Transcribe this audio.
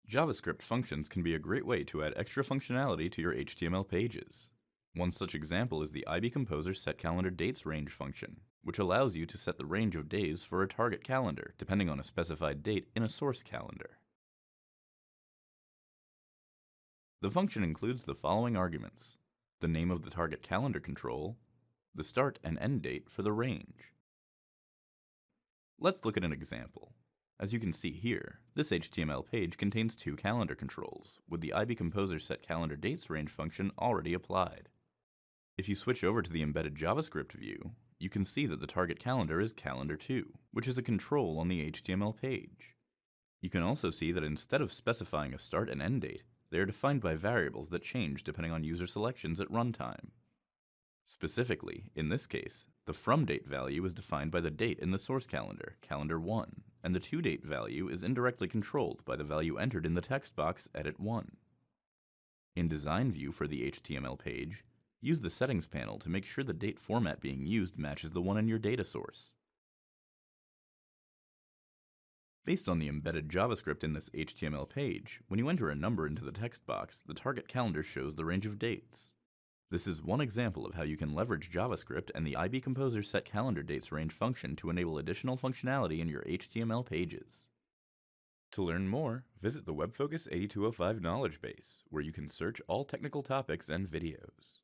JavaScript functions can be a great way to add extra functionality to your HTML pages. One such example is the IbComposer setCalendarDateRange function, which allows you to set the range of days for a target calendar, depending on a specified date in a source calendar. The function includes the following arguments: the name of the target calendar control, the start and end date for the range. Let's look at an example. As you can see here, this HTML page contains two calendar controls, with the IbComposer setCalendarDateRange function already applied. If you switch over to the embedded JavaScript view, you can see that the target calendar is calendar2, which is a control on the HTML page. You can also see that instead of specifying a start and end date, they are defined by variables that change depending on user selections at runtime. Specifically, in this case, the from date value is defined by the date in the source calendar, calendar1, and the to date value is indirectly controlled by the value entered in the text box edit1. In Design View for the HTML page, use the Settings panel to make sure the date format being used matches the one in your data source. Based on the embedded JavaScript in this HTML page, when you enter a number into the text box, the target calendar shows the range of dates. This is one example of how you can leverage JavaScript and the IbComposer setCalendarDateRange function to enable additional functionality in your HTML pages. To learn more, visit the WebFocus 8205 knowledge base, where you can search all technical topics and videos.